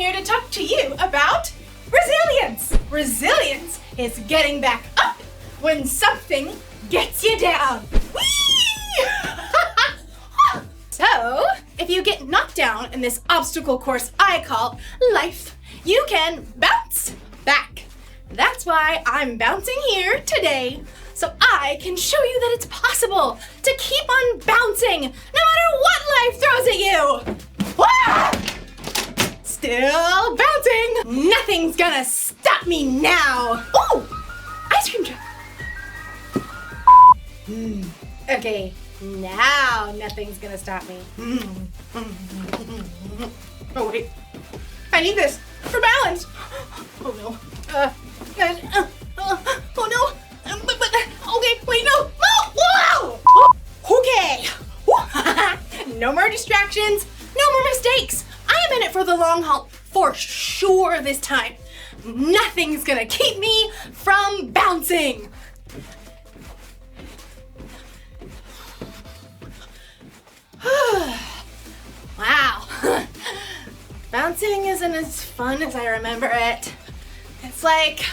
here to talk to you about resilience. Resilience is getting back up when something gets you down. Whee! So, if you get knocked down in this obstacle course I call life, you can bounce back. That's why I'm bouncing here today, so I can show you that it's possible to keep on bouncing no matter what life throws at you. Ah! Still bouncing. Nothing's gonna stop me now. Ooh, ice cream truck. Okay, now nothing's gonna stop me. Oh wait, I need this for balance. Oh no. Oh no. Okay, wait, no. Whoa! Okay. No more distractions. No more mistakes. I am in it for the long haul for sure this time. Nothing's gonna keep me from bouncing. Wow. Bouncing isn't as fun as I remember it. It's like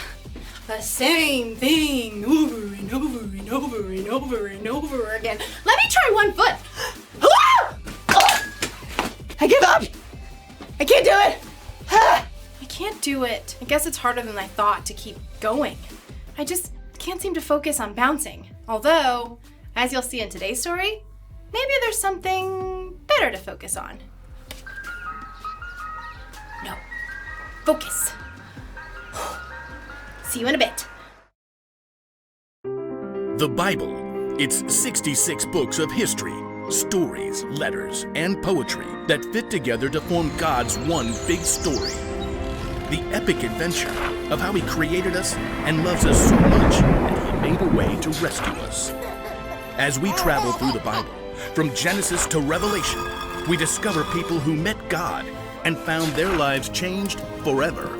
the same thing over and over and over and over and over again. Let me try one foot. I give up. I can't do it. I can't do it. I guess it's harder than I thought to keep going. I just can't seem to focus on bouncing. Although, as you'll see in today's story, maybe there's something better to focus on. No. Focus. See you in a bit. The Bible. It's 66 books of history, stories, letters, and poetry that fit together to form God's one big story. The epic adventure of how He created us and loves us so much that He made a way to rescue us. As we travel through the Bible, from Genesis to Revelation, we discover people who met God and found their lives changed forever.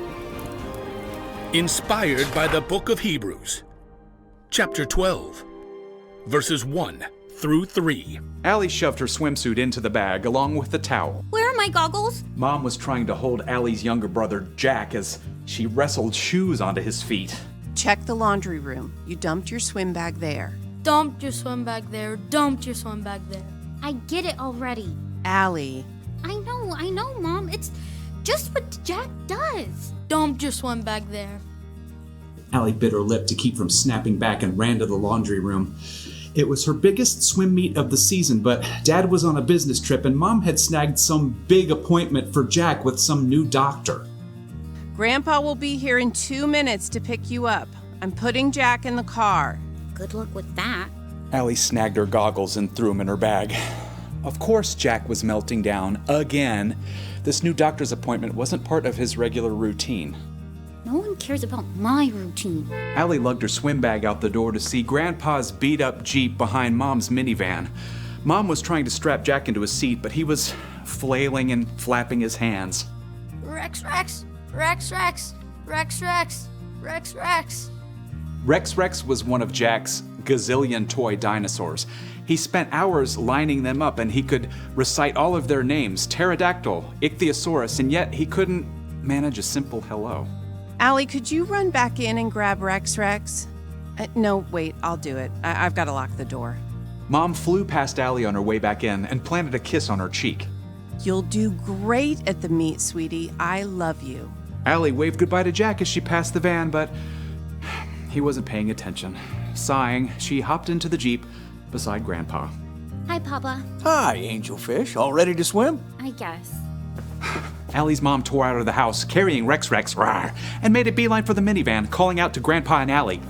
Inspired by the book of Hebrews, chapter 12, verses 1 through 3. Allie shoved her swimsuit into the bag along with the towel. Where are my goggles? Mom was trying to hold Allie's younger brother, Jack, as she wrestled shoes onto his feet. Check the laundry room. You dumped your swim bag there. Dumped your swim bag there. Dumped your swim bag there. I get it already. Allie. I know, Mom. It's just what Jack does. Dumped your swim bag there. Allie bit her lip to keep from snapping back and ran to the laundry room. It was her biggest swim meet of the season, but Dad was on a business trip and Mom had snagged some big appointment for Jack with some new doctor. Grandpa will be here in 2 minutes to pick you up. I'm putting Jack in the car. Good luck with that. Allie snagged her goggles and threw them in her bag. Of course, Jack was melting down again. This new doctor's appointment wasn't part of his regular routine. No one cares about my routine. Allie lugged her swim bag out the door to see Grandpa's beat-up Jeep behind Mom's minivan. Mom was trying to strap Jack into his seat, but he was flailing and flapping his hands. Rex, Rex, Rex, Rex, Rex, Rex, Rex, Rex. Rex Rex was one of Jack's gazillion toy dinosaurs. He spent hours lining them up and he could recite all of their names, pterodactyl, ichthyosaurus, and yet he couldn't manage a simple hello. Allie, could you run back in and grab Rex Rex? No, wait, I'll do it. I've got to lock the door. Mom flew past Allie on her way back in and planted a kiss on her cheek. You'll do great at the meet, sweetie. I love you. Allie waved goodbye to Jack as she passed the van, but he wasn't paying attention. Sighing, she hopped into the Jeep beside Grandpa. Hi, Papa. Hi, Angelfish. All ready to swim? I guess. Allie's mom tore out of the house, carrying Rex Rex, rawr, and made a beeline for the minivan, calling out to Grandpa and Allie.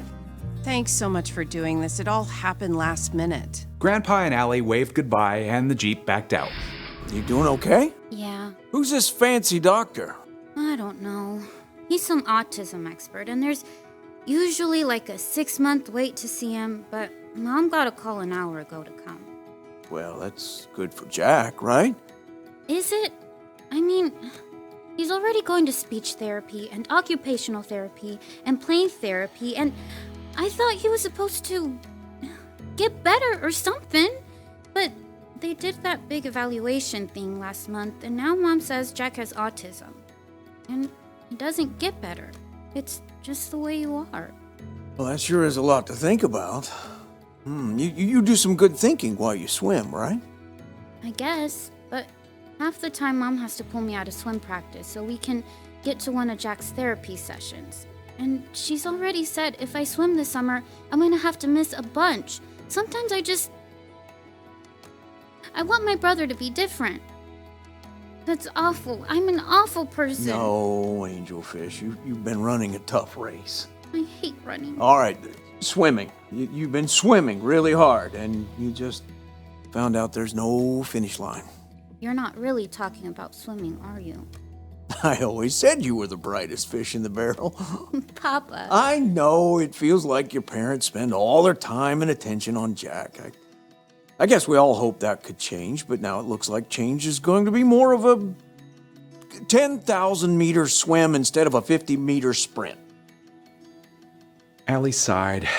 Thanks so much for doing this. It all happened last minute. Grandpa and Allie waved goodbye, and the Jeep backed out. You doing okay? Yeah. Who's this fancy doctor? I don't know. He's some autism expert, and there's usually like a 6-month wait to see him, but Mom got a call an hour ago to come. Well, that's good for Jack, right? Is it? I mean, he's already going to speech therapy and occupational therapy and play therapy, and I thought he was supposed to get better or something. But they did that big evaluation thing last month, and now Mom says Jack has autism. and it doesn't get better. It's just the way you are. Well, that sure is a lot to think about. You do some good thinking while you swim, right? I guess, but half the time Mom has to pull me out of swim practice so we can get to one of Jack's therapy sessions. And she's already said if I swim this summer, I'm gonna have to miss a bunch. Sometimes I want my brother to be different. That's awful. I'm an awful person. No, Angelfish, you've been running a tough race. I hate running. All right, swimming. You've been swimming really hard, and you just found out there's no finish line. You're not really talking about swimming, are you? I always said you were the brightest fish in the barrel. Papa. I know it feels like your parents spend all their time and attention on Jack. I guess we all hope that could change, but now it looks like change is going to be more of a 10,000 meter swim instead of a 50-meter sprint. Allie sighed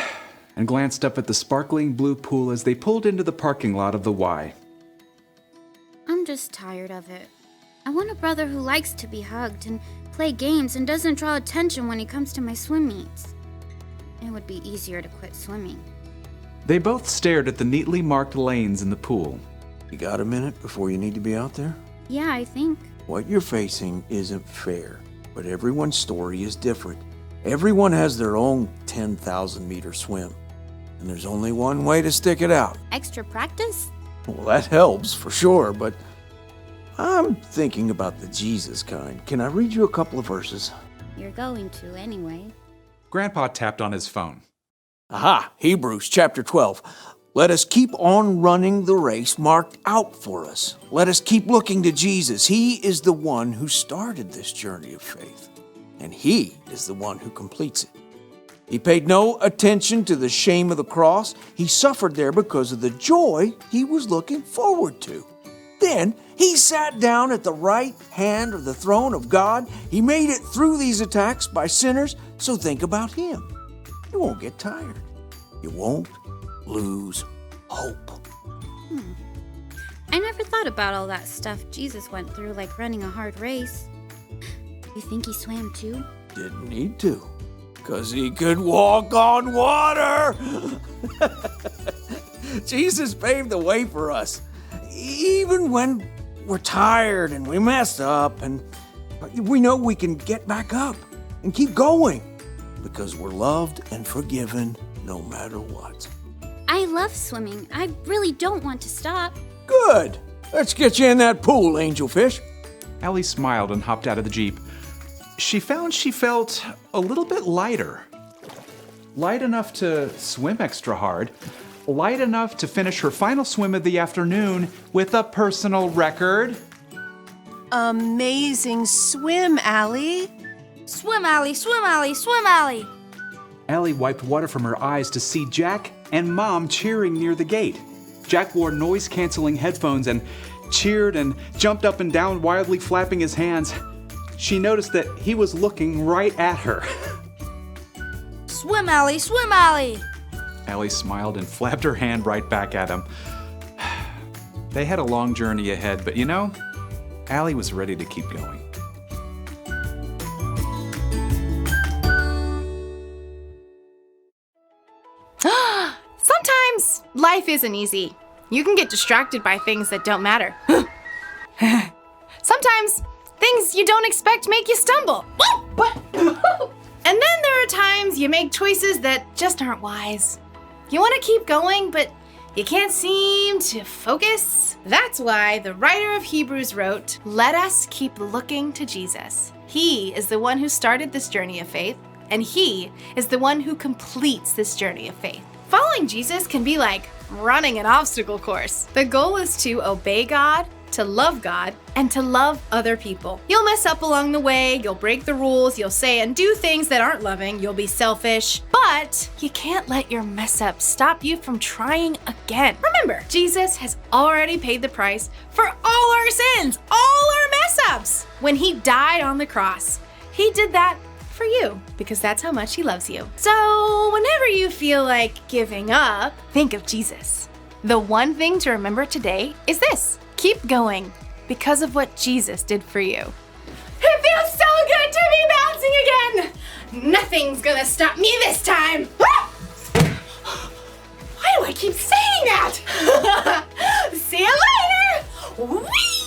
and glanced up at the sparkling blue pool as they pulled into the parking lot of the Y. I'm just tired of it. I want a brother who likes to be hugged and play games and doesn't draw attention when he comes to my swim meets. It would be easier to quit swimming. They both stared at the neatly marked lanes in the pool. You got a minute before you need to be out there? Yeah, I think. What you're facing isn't fair, but everyone's story is different. Everyone has their own 10,000 meter swim, and there's only one way to stick it out. Extra practice? Well, that helps for sure, but I'm thinking about the Jesus kind. Can I read you a couple of verses? You're going to anyway. Grandpa tapped on his phone. Aha! Hebrews chapter 12. Let us keep on running the race marked out for us. Let us keep looking to Jesus. He is the one who started this journey of faith, and He is the one who completes it. He paid no attention to the shame of the cross. He suffered there because of the joy He was looking forward to. Then He sat down at the right hand of the throne of God. He made it through these attacks by sinners, so think about Him. You won't get tired. You won't lose hope. I never thought about all that stuff Jesus went through, like running a hard race. You think He swam too? Didn't need to, 'cause He could walk on water. Jesus paved the way for us. Even when we're tired and we mess up, and we know we can get back up and keep going because we're loved and forgiven no matter what. I love swimming. I really don't want to stop. Good. Let's get you in that pool, Angelfish. Allie smiled and hopped out of the Jeep. She found she felt a little bit lighter. Light enough to swim extra hard. Light enough to finish her final swim of the afternoon with a personal record. Amazing swim, Allie. Swim, Allie, swim, Allie, swim, Allie. Allie wiped water from her eyes to see Jack and Mom cheering near the gate. Jack wore noise-canceling headphones and cheered and jumped up and down, wildly flapping his hands. She noticed that he was looking right at her. Swim, Allie, swim, Allie. Allie smiled and flapped her hand right back at him. They had a long journey ahead, but you know, Allie was ready to keep going. Sometimes life isn't easy. You can get distracted by things that don't matter. Sometimes things you don't expect make you stumble. And then there are times you make choices that just aren't wise. You want to keep going, but you can't seem to focus. That's why the writer of Hebrews wrote, "Let us keep looking to Jesus. He is the one who started this journey of faith, and He is the one who completes this journey of faith." Following Jesus can be like running an obstacle course. The goal is to obey God, to love God, and to love other people. You'll mess up along the way, you'll break the rules, you'll say and do things that aren't loving, you'll be selfish, but you can't let your mess up stop you from trying again. Remember, Jesus has already paid the price for all our sins, all our mess ups. When He died on the cross, He did that for you because that's how much He loves you. So whenever you feel like giving up, think of Jesus. The one thing to remember today is this: keep going because of what Jesus did for you. It feels so good Nothing's gonna stop me this time! Why do I keep saying that? See you later! Whee!